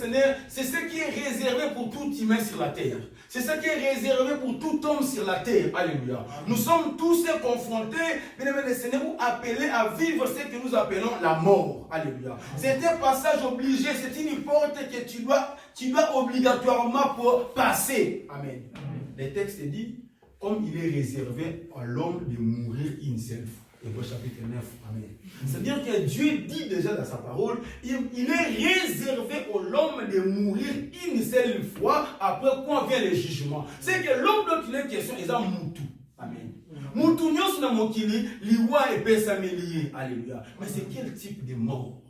Seigneur, c'est ce qui est réservé pour tout humain sur la terre. C'est ce qui est réservé pour tout homme sur la terre. Alléluia. Nous sommes tous confrontés, bien-aimés le Seigneur, ou appelés à vivre ce que nous appelons la mort. Alléluia. C'est un passage obligé, c'est une porte que tu dois obligatoirement pour passer. Amen. Le texte dit, comme il est réservé à l'homme de mourir une seule fois. Hébreux chapitre 9. Amen. C'est-à-dire que Dieu dit déjà dans sa parole, il est réservé à l'homme de mourir une seule fois, après quoi vient le jugement. C'est que l'homme dont il est question, il a moutou. Amen. Moutou nyos na mokili, liwa et pesamelié. Alléluia. Mais c'est quel type de mort?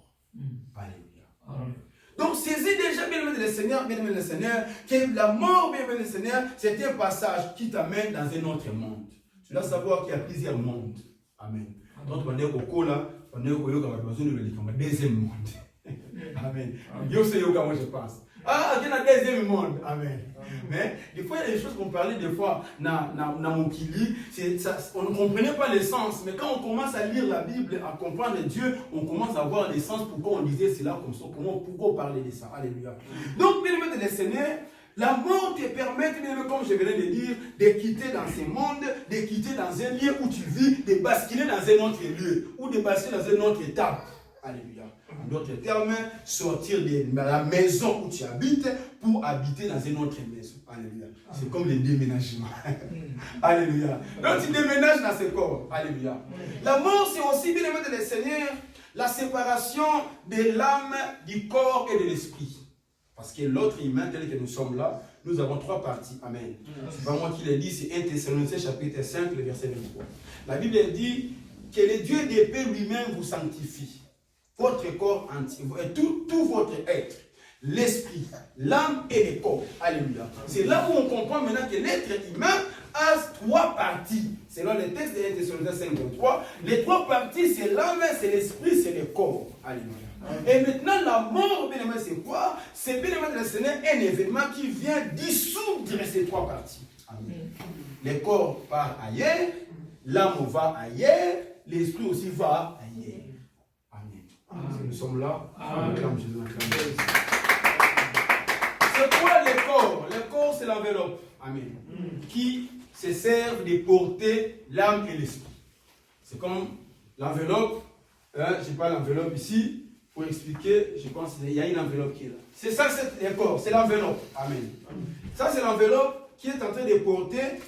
Alléluia. Amen. Donc, saisis déjà, bien-aimé le Seigneur, que la mort, bien-aimé le Seigneur, c'est un passage qui t'amène dans un autre monde. Tu dois savoir qu'il y a plusieurs mondes. Amen. Donc, on est au cola, on est au yoga, on est au deuxième monde. Amen. Yo, c'est yoga, moi je pense. Ah, il y a un deuxième monde. Amen. Mais des fois, il y a des choses qu'on parlait des fois dans mon kili, on ne comprenait pas le sens. Mais quand on commence à lire la Bible, à comprendre Dieu, on commence à voir le sens pourquoi on disait cela comme ça, pourquoi on parlait de ça. Alléluia. Donc, bien aimé le Seigneur, la mort te permet, comme je venais de dire, de quitter dans ce monde, de quitter dans un lieu où tu vis, de basculer dans un autre lieu, ou de basculer dans une autre étape. Alléluia. En d'autres termes, sortir de la maison où tu habites pour habiter dans une autre maison. Alléluia. C'est comme le déménagement. Alléluia. Donc tu déménages dans ce corps. Alléluia. La mort, c'est aussi, bien aimé de le Seigneur, la séparation de l'âme, du corps et de l'esprit. Parce que l'autre humain, tel que nous sommes là, nous avons trois parties. Amen. C'est pas moi qui l'ai dit, c'est 1 Thessaloniciens chapitre 5, le verset 23. La Bible dit que le Dieu de paix lui-même vous sanctifie. Votre corps entier, tout votre être, l'esprit, l'âme et le corps. Alléluia. C'est là où on comprend maintenant que l'être humain a trois parties. Selon le texte de 1 Thessaloniciens 5, 23, les trois parties, c'est l'âme, c'est l'esprit, c'est le corps. Alléluia. Et maintenant, la mort, bien aimé, c'est quoi? C'est bien aimé, c'est un événement qui vient dissoudre ces trois parties. Amen. Le corps part ailleurs, l'âme va ailleurs, l'esprit aussi va ailleurs. Amen. Amen. Nous sommes là. Amen. C'est quoi le corps? Le corps, c'est l'enveloppe. Amen. Qui se sert de porter l'âme et l'esprit. C'est comme l'enveloppe. Je n'ai pas l'enveloppe ici. Pour expliquer, je pense qu'il y a une enveloppe qui est là. C'est ça, c'est le corps, c'est l'enveloppe. Amen. Ça, c'est l'enveloppe qui est en train de porter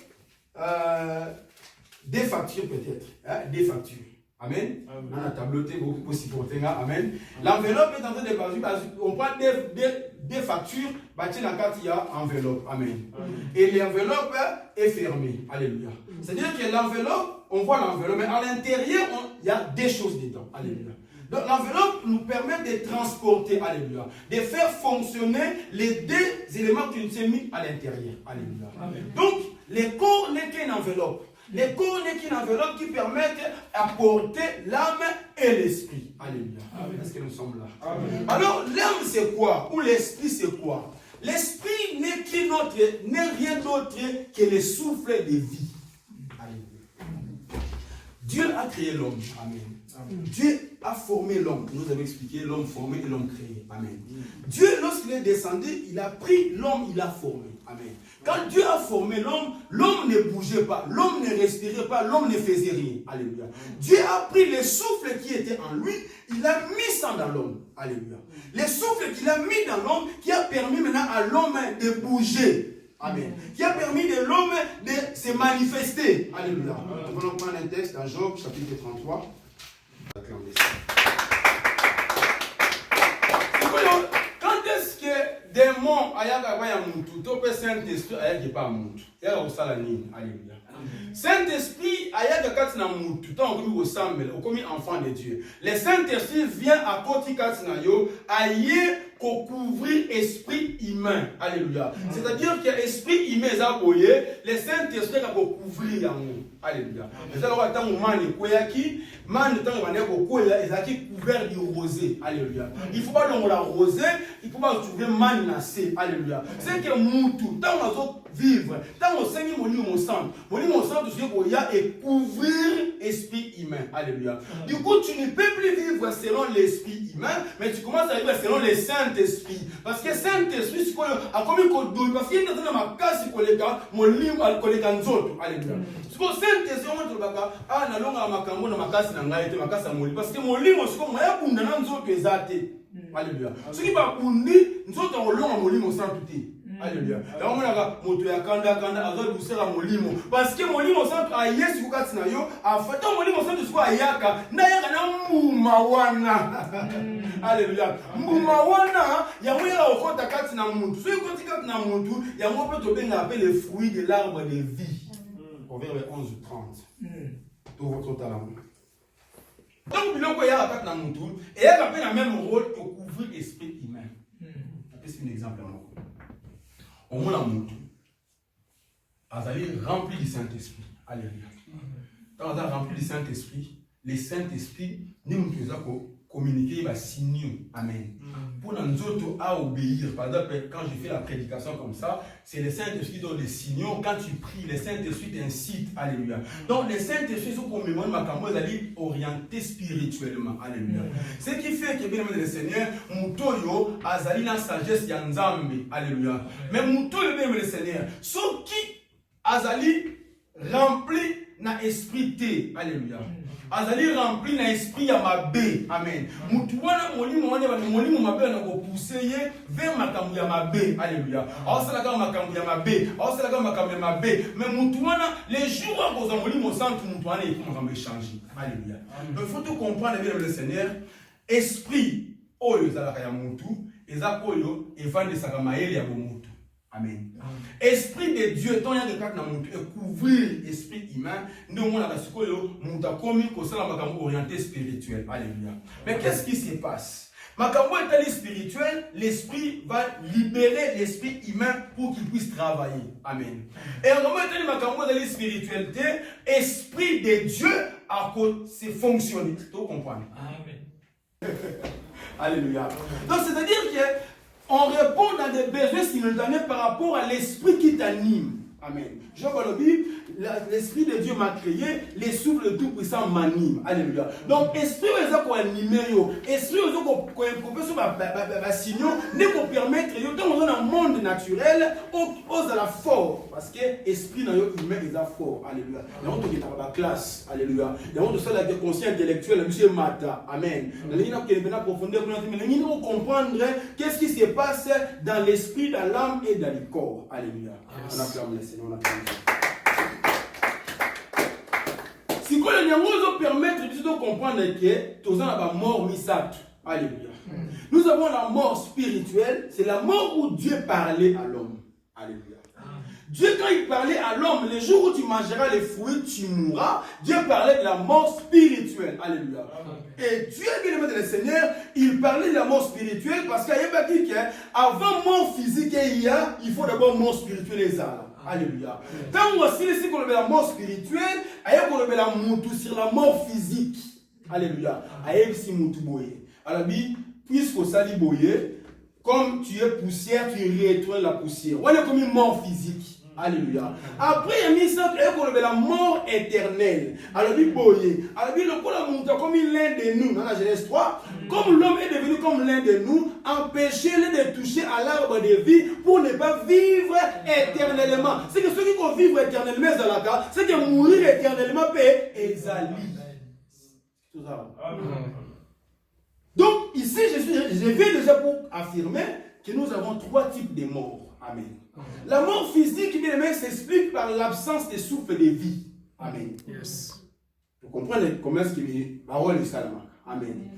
des factures peut-être. Hein, des factures. Amen. On a tableauté beaucoup aussi porter. Amen. L'enveloppe est en train de passer. On prend des factures, bâtir la carte, il y a enveloppe. Amen. Et l'enveloppe est fermée. Alléluia. C'est-à-dire que l'enveloppe, on voit l'enveloppe, mais à l'intérieur, il y a des choses dedans. Alléluia. Donc l'enveloppe nous permet de transporter, alléluia, de faire fonctionner les deux éléments qui nous sont mis à l'intérieur. Alléluia. Amen. Donc, le corps n'est qu'une enveloppe. Le corps n'est qu'une enveloppe qui permet d'apporter l'âme et l'esprit. Alléluia. Est-ce que nous sommes là? Amen. Alors, l'âme c'est quoi? Ou l'esprit c'est quoi? L'esprit n'est rien d'autre que le souffle de vie. Alléluia. Dieu a créé l'homme. Amen. Dieu a formé l'homme. Nous avons expliqué l'homme formé et l'homme créé. Amen. Dieu, lorsqu'il est descendu, il a pris l'homme, il l'a formé. Amen. Quand Dieu a formé l'homme, l'homme ne bougeait pas, l'homme ne respirait pas, l'homme ne faisait rien. Alléluia. Dieu a pris le souffle qui était en lui, il a mis ça dans l'homme. Alléluia. Le souffle qu'il a mis dans l'homme, qui a permis maintenant à l'homme de bouger. Amen. Qui a permis de l'homme de se manifester. Alléluia. Nous allons prendre un texte dans Job, chapitre 33. Quand est-ce que démon ayaga ya muntu to pe Saint-Esprit ayaga pas muntu ya osala nini? Alléluia. Saint-Esprit ayaga kati na muntu to ngomi osambela okomi enfant de Dieu. Le Saint-Esprit vient à côté kati na yo aye ko couvrir esprit humain. Alléluia. C'est-à-dire que esprit humain za boye, le Saint-Esprit va couvrir yango. Alléluia. Mais ça va tant mani koyaki, mani tant va neko koya ezaki couvert du rosé. Alléluia. Il faut pas donc la rosée, il faut pas trouver mani nasé. Alléluia. C'est que mutu tant on vivre, tant on saigne mon sang tout ce qu'il y a et couvrir esprit humain. Alléluia. Du coup, tu ne peux plus vivre selon l'esprit humain, mais tu commences à vivre selon les saints Saint-Esprit. Parce que Saint-Esprit, c'est quoi? A commis qu'on parce qu'il y a dans ma case, mon lim, alléluia. Ce que Saint-Esprit, on dit, ah, na longa ma cambo, na ma case, na ngaïte, ma case, mon lim. Parce que mon lim, c'est comme moi, il y a un autre exaté. Alléluia. Ce qui va pour nous, nous autres, on l'a mon lim au sang tout. Alléluia. Là, on a moto ya kanda azali busera molimo parce que molimo santo a yesu kukati na yo afata molimo santo siko ayaka na yaka na mbuma wana. Alléluia. Mbuma wana ya mwera okota kati na muntu. So yokoti kati na muntu ya mwa pe to benga appelle les fruits de l'arbre de vie. Proverbe 11:30. Tout votre talent. Donc biloko ya kati na muntu et ya ka pe na même rôle pour couvrir l'esprit humain. C'est un exemple. On voit la montre. Azali rempli du Saint-Esprit. Alléluia. Quand on a rempli du Saint-Esprit, le Saint-Esprit nous faisons communiquer les signaux. Amen. Pour nous autres à obéir. Par exemple, quand je fais la prédication comme ça, c'est le Saint-Esprit qui donne les signaux. Quand tu pries, le Saint-Esprit t'incite. Alléluia. Donc, le Saint-Esprit, ce qu'on me demande, ma est orienté spirituellement. Alléluia. Ce qui fait que, bien aimé le Seigneur, Moutoyo, Azali, la sagesse, Yanzambe. Alléluia. Mais Moutoyo, bien aimé le Seigneur, ce qui, Azali, rempli na esprit T. Alléluia. Azali rempli na esprit ya mabe. Amen. Mutu wana molimo mabe na ko pousser vers makambu ya mabe. Alléluia. Awasala ka makambu ya mabe. Awasala ka makambu ya mabe. Mais mutu wana les jours à cause molimo centre mutu wana il commence à changer. Alléluia. Donc il faut tout comprendre bien le Seigneur. Esprit oyo zalaka ya mutu, eza oyo evande saka maele ya bomutu. Amen. Esprit de Dieu, tant il y a des cas et couvrir l'esprit humain, nous on a ce que orienté spirituel. Alléluia. Mais qu'est-ce qui se passe? Makambo est spirituel, l'esprit va libérer l'esprit humain pour qu'il puisse travailler. Amen. Et en moment makambo est spiritualité, esprit de Dieu a c'est fonctionner. Tu comprends? Amen. Alléluia. Donc c'est-à-dire que on répond à des besoins simultanés par rapport à l'esprit qui t'anime. Amen. Je vois le Bible, l'esprit de Dieu m'a créé, les souffles tout-puissant m'anime. Alléluia. Donc, esprit où est-ce qu'on anime, esprit où est-ce qu'on peut se signaux, ne qu'on permettre, dans un monde naturel, on a la force. Parce que l'esprit humain est fort. Alléluia. Il y a un la classe. Alléluia. Il y a un la conscience intellectuelle, M. Mata. Amen. Il y a une profondeur, mais il faut comprendre qu'est-ce qui se passe dans l'esprit, dans l'âme et dans le corps. Alléluia. On acclame le Seigneur, on acclame le Seigneur. Si quoi le permettre de comprendre que tous la mort misat. Alléluia. Nous avons la mort spirituelle, c'est la mort où Dieu parlait à l'homme. Alléluia. Dieu, quand il parlait à l'homme, le jour où tu mangeras les fruits, tu mourras. Dieu parlait de la mort spirituelle. Alléluia. Et Dieu, bien aimé le Seigneur, il parlait de la mort spirituelle parce qu'il y a dit qu'avant mort physique, il faut d'abord mort spirituelle. Alléluia. Quand on sait qu'on a la mort spirituelle, on a la mort sur la mort physique. Alléluia. Alors, puisqu'on s'allie boyer, comme tu es poussière, tu retournes la poussière. On est comme une mort physique. Alléluia. Après, il y a mis ça, la mort éternelle. Alors, il boyer. Alors, le coup, la montagne, comme l'un de nous, dans la Genèse 3, comme l'homme est devenu comme l'un de nous, empêchez-le de toucher à l'arbre de vie pour ne pas vivre éternellement. C'est que ceux qui vont vivre éternellement, c'est que mourir éternellement peut exaler. Tout ça. Donc, ici, je viens déjà pour affirmer que nous avons 3 types de morts. Amen. La mort physique, bien aimé, s'explique par l'absence de souffle de vie. Amen. Yes. Vous comprenez comment est-ce que les paroles est salama. Amen.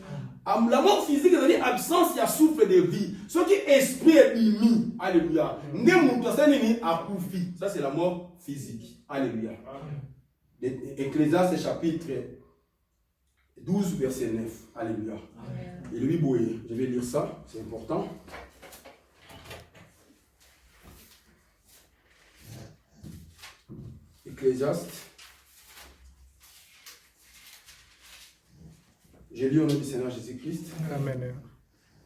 La mort physique, c'est-à-dire l'absence de souffle de vie. Ce qui est esprit est mis. Alléluia. Ça, c'est la mort physique. Alléluia. Ecclésiaste chapitre 12, verset 9. Alléluia. Et lui, Boye, je vais lire ça, c'est important. Ecclésiaste. Je lis au nom du Seigneur Jésus-Christ. Amen.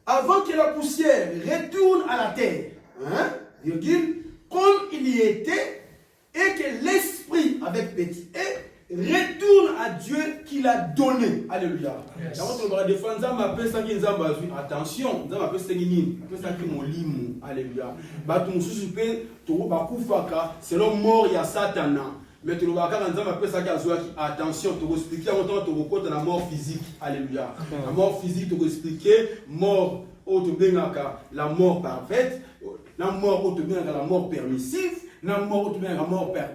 Avant que la poussière retourne à la terre, hein, virgule, comme il y était, et que l'esprit avec petit retourne à Dieu qui l'a donné. Alléluia. Attention, alléluia. Selon mort, il y a Satan. Mais tu attention, tu vas expliquer la mort physique. Alléluia. La mort physique, tu vas expliquer mort, la mort parfaite, la mort, la mort permissive. La mort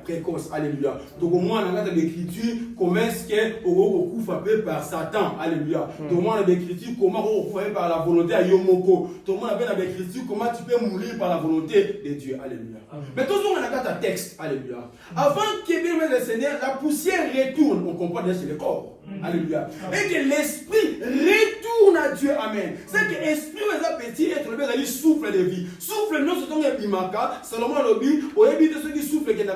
précoce, alléluia. Donc au moins, on a l'écriture, comment est-ce qu'on est frappé par Satan, alléluia. Donc on a l'écriture, comment on est frappé par la volonté à Yomoko. Donc on a l'écriture, comment tu peux mourir par la volonté de Dieu, alléluia. Mais tout le monde a un texte, alléluia. Avant que bien le Seigneur, la poussière retourne, on comprend déjà chez le corps, alléluia. Et que l'esprit retourne à Dieu, amen. C'est que l'esprit est petit, et souffle de vie. Souffle, non, c'est un bimaka, Salomon lobby, de ceux qui souffrent qui c'est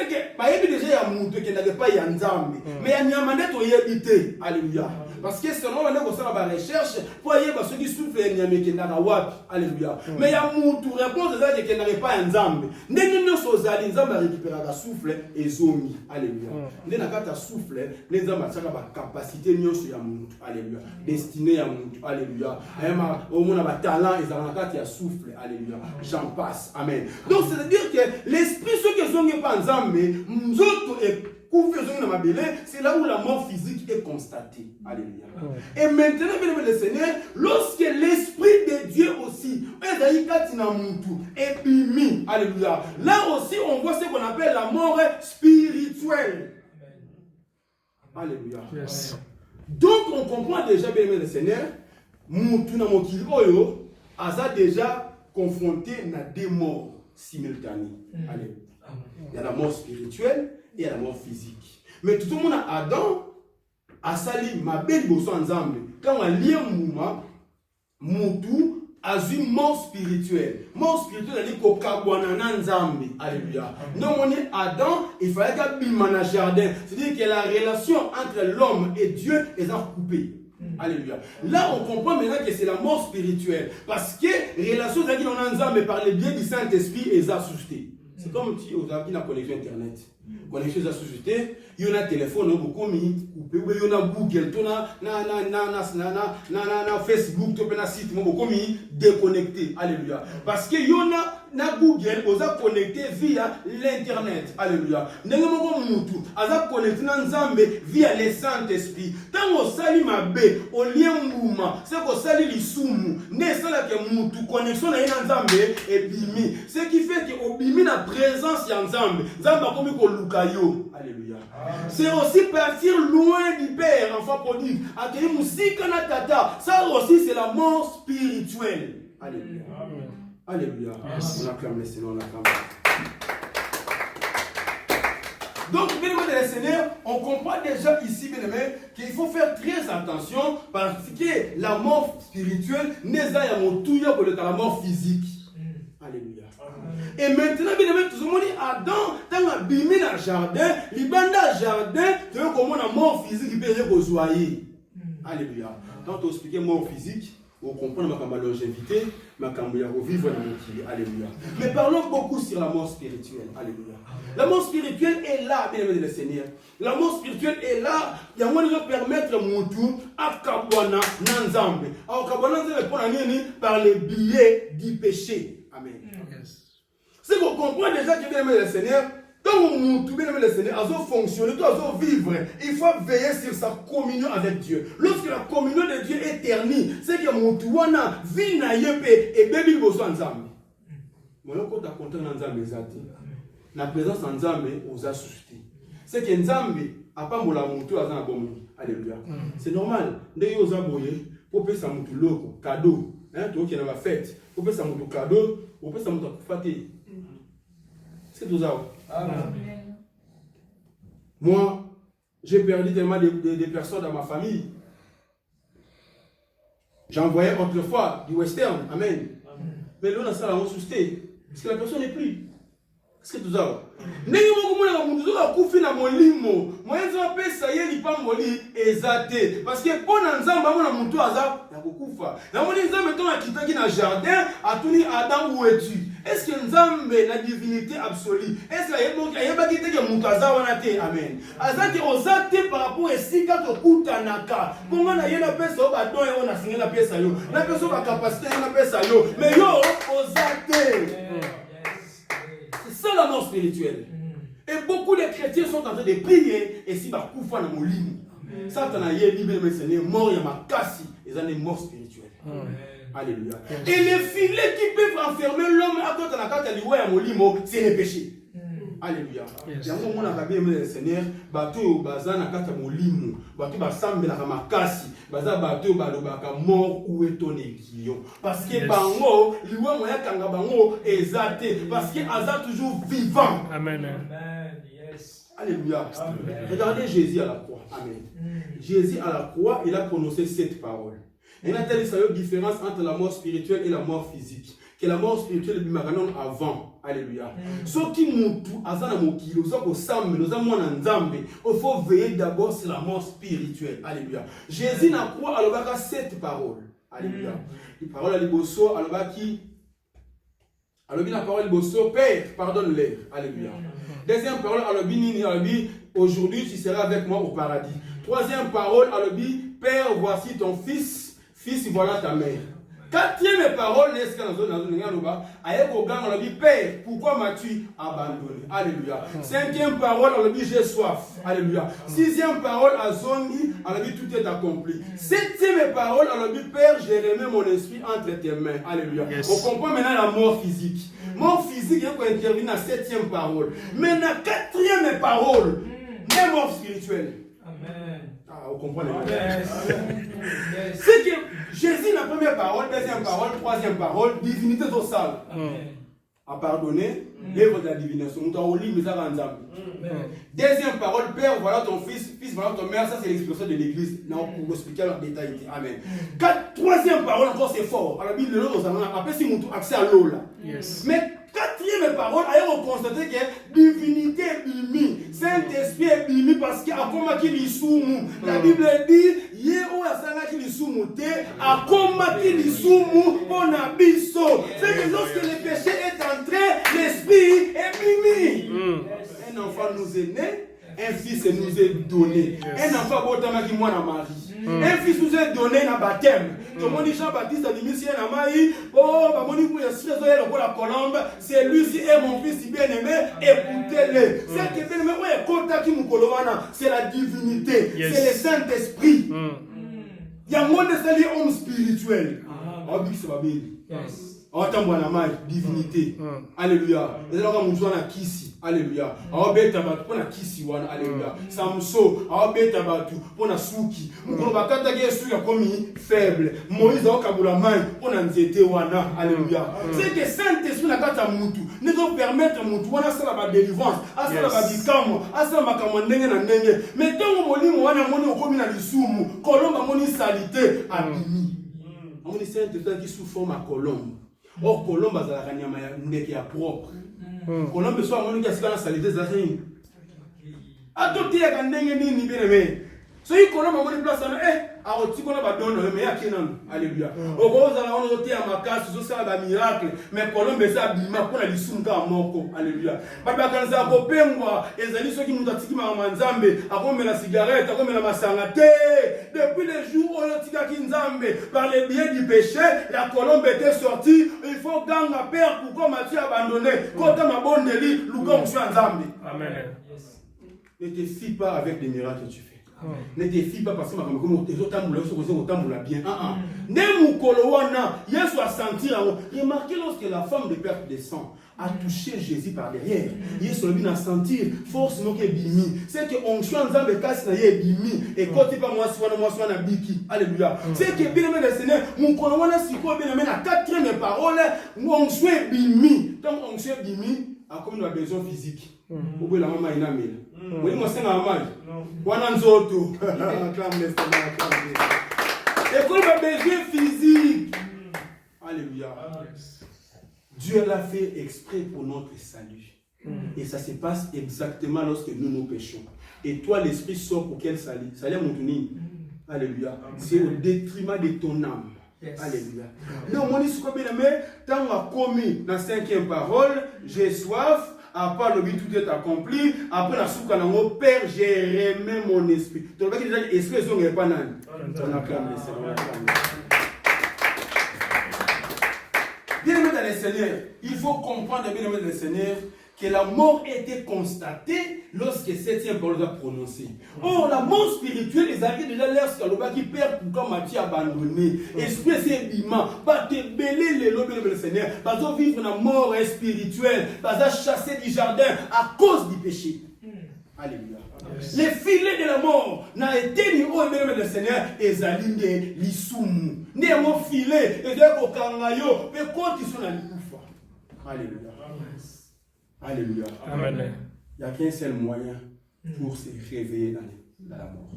que déjà il y a monde qui n'avait pas Yanzambe mais il y a manette au habité alléluia parce que selon on a ça la recherche pour y ceux qui souffrent il y a alléluia mais il y a monde réponse de qui n'avait pas Yanzambe ndenge nyoso zali nzamba récupérer la souffle et zomi alléluia ndena kata souffle les nzamba saka ba capacité nyoso ya monde alléluia destiné ya monde alléluia ayama au monde ba talent et za kata ya souffle alléluia j'en passe. Amen. Donc c'est-à-dire que l'esprit, ceux qui sont pas ensemble, c'est là où la mort physique est constatée. Alléluia. Et maintenant, bien le Seigneur, lorsque l'esprit de Dieu aussi est bimi, alléluia. Là aussi, on voit ce qu'on appelle la mort spirituelle. Alléluia. Yes. Donc on comprend déjà bien le Seigneur, Moutouna Mokiro, Asa déjà confronté à deux morts simultanées. Il y a la mort spirituelle et il y a la mort physique. Mais tout le monde a Adam, a sali ma belle bosso ensemble. Quand on lit un mouvement, Moutou a une mort spirituelle. Mort spirituelle, elle dit qu'au Kabouanana Nzambe. Alléluia. Donc on est Adam, il fallait qu'il y ait un jardin. C'est-à-dire que la relation entre l'homme et Dieu est coupée. Alléluia. Là, on comprend maintenant que c'est la mort spirituelle. Parce que les relations avec l'Onanzam par le biais du Saint-Esprit est suscité. C'est comme si vous avez une connexion Internet. Connexion suscité, il y a un téléphone, il y a Google, Facebook, il y a un site, déconnecté. Alléluia. Parce que il y a Google, vous avez connecté via l'Internet. Alléluia. Vous avez connecté via le Saint-Esprit. Tant que sali mabe, au lien mouma, c'est que sali l'isumu, ne sala que moutou, connexion na nzambe et bimi. Ce qui fait que au bimi na présence ya nzambe, nzambe comme ko lukayo. Alléluia. C'est aussi partir loin du Père, enfant prodigue. Accueillir musique na tata. Ça aussi c'est la mort spirituelle. Alléluia. Alléluia. On acclame le Seigneur, on acclame. Donc, bien aimé le Seigneur, on comprend déjà ici, bien aimé, qu'il faut faire très attention parce que la mort spirituelle n'est pas la mort physique. Alléluia. Et maintenant, bien aimé, tout le monde dit Adam, dans la bimé dans le jardin, il banda jardin, tu vois comment la mort physique il peut être rejoigner. Alléluia. Quand on explique mort physique, on comprend ma longévité, ma vivre dans mon alléluia. Mais parlons beaucoup sur la mort spirituelle. Alléluia. La mort spirituelle est là, bien aimé le Seigneur. La mort spirituelle est là. Il y a moyen de permettre mon tour à Kabwana Nanzambe. Alors Kabwana Nanzambe par les billets du péché. Amen. C'est qu'on comprend déjà que bien aimé le Seigneur. Quand on bien aimé le Seigneur, à fonctionner, à vivre, il faut veiller sur sa communion avec Dieu. Lorsque la communion de Dieu est ternie, c'est que mon touana vit na yepe et bébi bosso ensemble. Moi, quand tu as compté ensemble, la présence ensemble aux a suscité. C'est que ensemble a pas mon amour à un bon. Alléluia. C'est normal. Dès que vous avez pour payer ça mon loco cadeau, hein, toi qui est dans la fête, pour payer ça mon cadeau, pour payer ça mon fâté. C'est tout ça. Amen. Moi, j'ai perdu tellement de personnes dans ma famille. J'envoyais autrefois du western. Amen. Mais là, on a ça, on suscité. Parce que la personne n'est plus. Est-ce que tu as ndenge mokomona mundu akufi na molimo moyenzo apesa ye lipamboli ezate parce que pona nzamba mona muntu aza na kokufa na moni nzambe to akitaki na jardin atuni Adam où es-tu est-ce que nzambe la divinité absolue est-ce que ayebaki te ke muntu aza wana te amen azaki ozate par rapport esika to kutanaka bongo na ye na pesa o badon yo na singa na pesa yo na pesa ba capacité na pesa yo mais yo ozate. C'est ça la mort spirituelle. Et beaucoup de chrétiens sont en train de prier et si ba kufa na molimo. Satan a yé libéré mais c'est mort ya makasi, ils ont une mort spirituelle. Alléluia. Et les filets qui peuvent enfermer l'homme à côté de la carte ya molimo, c'est le péché. Alléluia. Yango mona ka bien le Seigneur, bato baza na kata molimo, bato basambela ka makasi, baza bato balobaka mort ou étonné lion. Parce que bango, liwa moya kanga bango ezate parce que aza toujours vivant. Amen. Yes. Alléluia. Regardez Jésus à la croix. Amen. Jésus à la croix, il a prononcé cette parole. Il y a une différence entre la mort spirituelle et la mort physique. Que la mort spirituelle est avant. Alléluia. Ce qui mutu azana mokilo zako sambe nous avons un nzambe. Il faut veiller d'abord sur la mort spirituelle. Alléluia. Jésus n'a quoi alobaka cette parole. Alléluia. La parole à liboso alobaki alobi la parole liboso Père pardonne-les. Alléluia. Deuxième parole alobi nini alobi aujourd'hui tu seras avec moi au paradis. Troisième parole alobi Père voici ton fils, fils voilà ta mère. Quatrième parole, Père, pourquoi m'as-tu abandonné? Alléluia. Cinquième parole, on dit j'ai soif. Alléluia. Sixième parole, à Zongi, on dit tout est accompli. Septième parole, on dit Père, j'ai remis mon esprit entre tes mains. Alléluia. Yes. On comprend maintenant la mort physique. Mort physique, il faut intervenir dans la septième parole. Mais la quatrième parole, la mort spirituelle. Amen. Ah, vous comprenez? C'est que Jésus, la première parole, deuxième parole, troisième parole, divinité totale. À pardonner, l'œuvre de la divination. Deuxième parole, Père, voilà ton fils, fils, voilà ton mère. Ça, c'est l'expression de l'église. Non, pour expliquer en détail. Amen. Troisième parole, encore, c'est fort. Alors, après, si mon accès à l'eau là. Mais quatrième parole, on constate que divinité est bimi, Saint-Esprit est bimi parce qu'il y a comme qui l'issoumu. La Bible dit, Yého a sanga qui l'issoumu te, a comme qui l'issoumu pour nabiso. C'est que lorsque le péché est entré, l'esprit est bimi. Un enfant nous est né, un fils nous est donné. Un enfant botama qui moi na Marie. Un fils nous est donné dans le baptême. Tout le monde dit Jean-Baptiste a dit Monsieur Namaï, oh, la colombe, c'est lui qui est mon fils bien-aimé, écoutez-le. C'est que bien-aimé, c'est la divinité, c'est le Saint-Esprit. Il y a un monde de homme spirituel. Divinité. Alléluia. Alléluia. Aobeta batu pona kisi wana. Alléluia. Samso aobeta batu pona suki. Mukolo bakata ke suki akomi faible. Moïse akabula mai pona nzete wana. Alléluia. C'est que Saint-Esprit na kata mutu ne doit permettre mutu wana sala ba délivrance, asala ba bikamo, asala makambo ndenge na ndenge. Mais tango molimo wana moni okomi na lisumu, kolomba moni salité abimi. Amoni Saint-Esprit qui sous forme à colombe. Or colombe azala nyama ya ndeke ya propre. Colombe soit mon qui a salité zahini. Adopté à Gandenge ni bien. So il colombe à mon place a oti kona ba dono mais yakinan. Alléluia. Au gros ala on oti à makasi so ça ba miracle mais colombe ça bima pona lisumka moko. Alléluia. Baba kanza ko pengwa ezali soki mutu atiki ma nzambe akomela cigarette akomela masanga te. Depuis les jours où on tika ki nzambe par les biais du péché la colombe était sortie. Il faut ganga père pourquoi Matthieu abandonné kota mabondeli luka mswa nzambe. Amen. Ne te fie pas avec des miracles que tu fais. Ne te fie pas parce que les autres bien. Yesu a senti. Remarquez lorsque la femme de perte de sang a touché Jésus par derrière. Yesu a senti force qui est bimi. C'est que on chante dans le casse na ye bimi et côté pas moi soit na biki. Alléluia. C'est que bien aimé le Seigneur, mon colonne si quoi bien aimé la quatrième parole, on soit bimi. Tant on soit bimi a comme une besoin physique. Vous la maman ina mille. Oui, moi c'est normal. Wana nzoto. Et comme un besoin physique. Alléluia. Dieu l'a fait exprès pour notre salut. Et ça se passe exactement lorsque nous péchons. Et toi, l'esprit sort pour quel salut? Salut mon tourni. Alléluia. C'est au détriment de ton âme. Yes. Alléluia. Donc, mon histoire, bien aimé, tant on a commis la 5e parole, j'ai soif, après le but tout est accompli, après la soupe, mon Père, j'ai remis mon esprit. Donc, l'esprit, ils n'est pas nan. On acclame le Seigneur. Bien aimé dans le Seigneur, il faut comprendre, bien aimé dans le Seigneur, que la mort était constatée lorsque 7e parole a prononcé. Or, la mort spirituelle, les arrivés déjà l'air qui perd pourquoi Matthieu abandonné. Esprit c'est bima, pas te belé les lobes de le Seigneur, pas de vivre la mort spirituelle, pas de chasser du jardin à cause du péché. Alléluia. Les filets de la mort n'a été ni au même le Seigneur et zalinde l'isumu. Ni mon filet et de kokangayo, mais quand ils sont dans l'ikufa. Alléluia. Alléluia. Amen. Il n'y a qu'un seul moyen pour se réveiller dans la mort.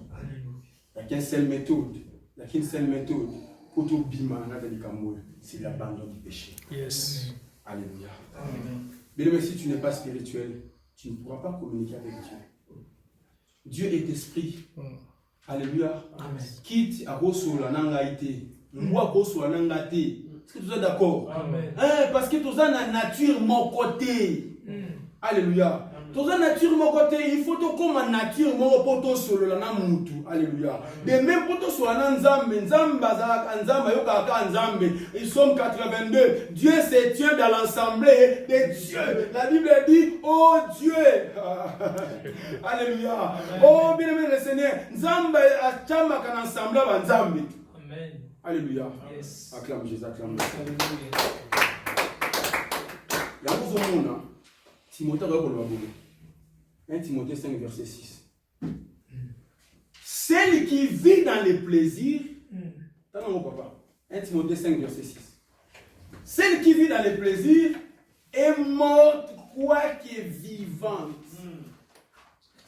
Il n'y a qu'une seule méthode. Il n'y a qu'une seule méthode pour tout bima dans le Cameroun. C'est l'abandon du péché. Yes. Alléluia. Bien aimé, si tu n'es pas spirituel, tu ne pourras pas communiquer avec Dieu. Dieu est esprit. Alléluia. Amen. Quitte à Rosso la nangaïté. Moi, Rosso la nangaïté. Est-ce que tu es d'accord? Amen. Parce que tu as la nature mon côté. Alléluia. Dans la nature, mon côté, il faut que comme nature, mon poteau sur le namutu. Alléluia. De même poteau sur la nzambe, ils sont 82. Dieu se tient dans l'assemblée des dieux. La Bible dit, oh Dieu. Alléluia. Oh bien aimé le Seigneur. Nzambe a chama kan ensemble nzambe. Amen. Alléluia. Yes. Acclame Jésus, acclame. Alléluia. Il y a un monde. Timothée 1 Timothée 5, verset 6. Celle qui vit dans les plaisirs, 1 Timothée 5, verset 6. Celle qui vit dans les plaisirs est morte, quoique vivante.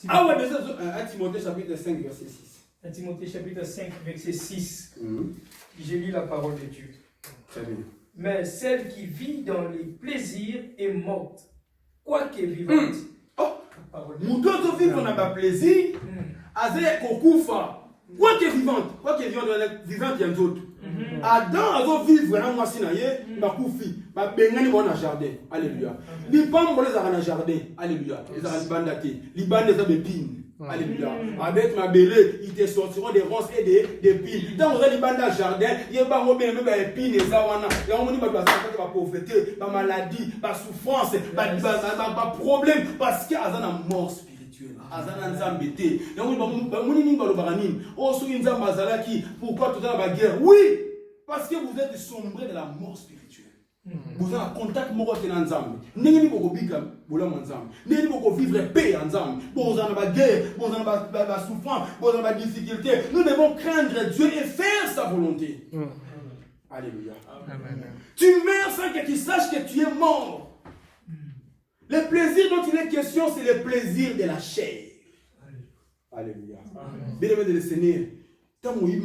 Ah ouais, 1 Timothée chapitre 5, verset 6. 1 Timothée chapitre 5, verset 6. J'ai lu la parole de Dieu. Très bien. Mais celle qui vit dans les plaisirs est morte, quoique vivante. Moutoto vivre dans le plaisir, azé kokufa. Quoique vivante il y a d'autres. Adam a vivre dans moi sinaye, bakufi, ba bengani bona jardin. Alléluia. Li pam bolé za na jardin. Alléluia. Les arabandaki, li bande za bepine. Alléluia. Avec ma belé, ils te sortiront des ronces et des pines. Dans les bandes de jardin, il y a pas de pines et ça. Il y a pas pauvreté, pas maladie, pas souffrance, pas problème. Parce qu'il y a une mort spirituelle. Il y a pourquoi tout ça va guerre? Oui, parce que vous êtes sombré de la mort spirituelle. Vous avez un contact avec l'ensemble. Vous n'avez pas vivre paix ensemble. Vous avez la guerre, vous avez la souffrance, vous avez la difficulté. Nous devons craindre Dieu et faire sa volonté. Alléluia. Amen. Tu meurs sans que tu saches que tu es mort. Le plaisir dont il est question, c'est le plaisir de la chair. Alléluia. Bien-aimé de le Seigneur, tant que vous avez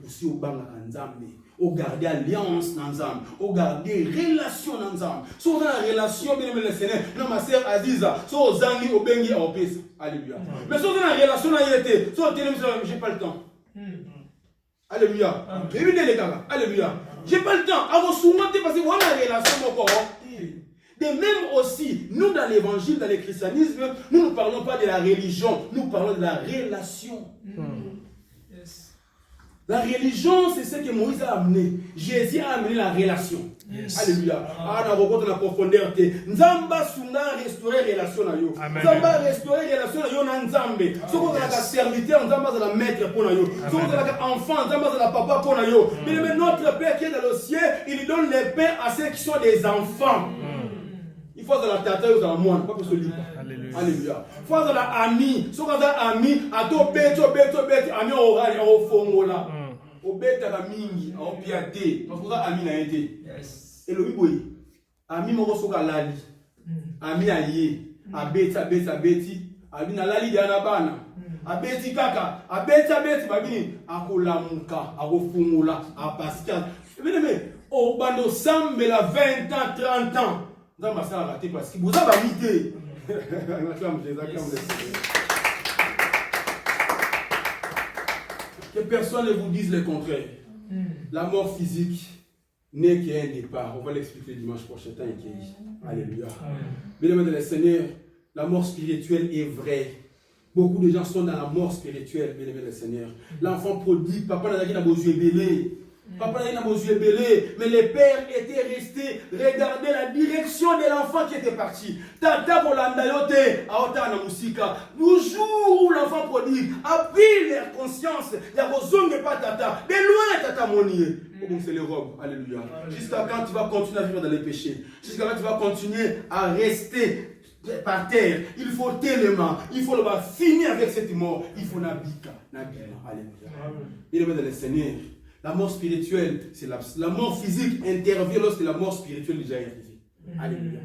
poussé au banc ensemble. Au garder alliance dans l'ensemble, au garder relation dans l'ensemble. Si vous avez une relation, bien aimé le Seigneur, non, ma sœur Aziza, si vous avez au bengi au pèse. Alléluia. Mais si vous avez une relation, si vous avez j'ai pas le temps. Alléluia. Alléluia. J'ai pas le temps. À vous soumettre parce que vous avez une relation encore. De même aussi, nous dans l'évangile, dans le christianisme, nous ne parlons pas de la religion, nous parlons de la relation. La religion, c'est ce que Moïse a amené. Jésus a amené la relation. Yes. Alléluia. Ah, on a rencontré la profondeur. Nzamba suna restaurer relation na yo. Nzamba restaurer relation na yo na Nzambe. Si vous avez la serviteur, Nzamba c'est la maître pour na yo. Si vous avez enfant, Nzamba c'est la papa pour na yo. Mais notre Père qui est dans le ciel, il donne les pains à ceux qui sont des enfants. Il faut de la tata ou de la moine, pas que ce livre. Alléluia. Il faut de la ami. Si vous avez ami, à tout bête, ami oral, au fond là. Au bête à la mingi, au piaté. Parce que vous avez ami na été. Et le oui, ami moko soka lali. Ami aye. Abeti, abi na lali dia na bana. Abeti kaka, abeti babini akolamuka, akofungula, apaska. Bien-aimé, au bando sambe la 20 ans, 30 ans. Vous avez massé à rater parce que vous avez mis. Que personne ne vous dise le contraire. La mort physique n'est qu'un départ. On va l'expliquer dimanche prochain. Alléluia. Bien aimé de le Seigneur, la mort spirituelle est vraie. Beaucoup de gens sont dans la mort spirituelle, bien aimé le Seigneur. L'enfant prodigue, papa n'a pas beaux yeux belés. Papa n'a pas beaux yeux belés. Mais les pères étaient restés regarder la direction de l'enfant qui était parti. Tata pour l'andayote, à Otana Musika. Le jour où l'enfant prodigue a pris leur conscience, il y a vos ongles pas tata. De loin, tata monier. Comme c'est les robes. Alléluia. Jusqu'à quand tu vas continuer à vivre dans les péchés. Jusqu'à quand tu vas continuer à rester par terre. Il faut tellement. Il faut finir avec cette mort. Il faut nabika. Alléluia. Il est dans le Seigneur. La mort spirituelle, c'est la mort physique intervient lorsque la mort spirituelle déjà est arrivée. Alléluia.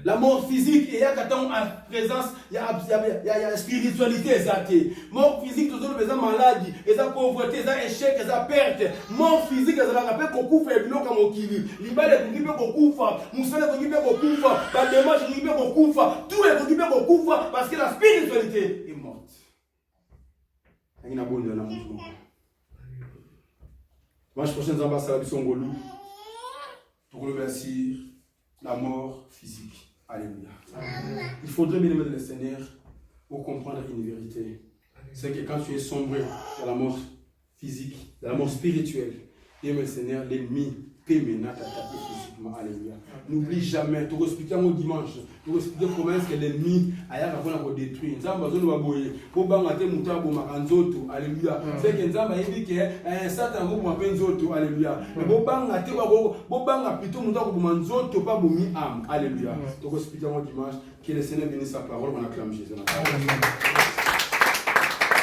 La mort physique, il y a en présence, il y a la spiritualité exacte. Mort physique, tout le monde maladie, il y a pauvreté, il y a échec, il y a perte. Mort physique, il y a rappelé qu'on couvre et comme on kili. L'ibale est couvert qu'on couvre, Moussale est couvert qu'on couvre, Bademage est couvert qu'on couvre, tout est couvert qu'on couvre parce que la spiritualité est morte. Il y a une bonne de la mouvement. Dimanche prochain, nous allons passer à la mission Golou pour remercier la mort physique. Alléluia. Il faudrait bien aimer le Seigneur pour comprendre une vérité. C'est que quand tu es sombré dans la mort physique, dans la mort spirituelle, aimer le Seigneur, l'ennemi peut maintenant t'attaquer physiquement. Alléluia. N'oublie jamais, tu expliques mon dimanche, tu expliques comment est-ce que l'ennemi a détruit. Nous avons besoin de boyer. Pour bangater mouta pour makanzoto. Alléluia. C'est que nous avons dit que un satan vous m'appelle zoto. Alléluia. Mais pour bangater, pour bangater plutôt mouta pour manzoto pas pour mi âme. Alléluia. Tu expliques mon dimanche que le Seigneur bénisse sa parole, on acclame Jésus.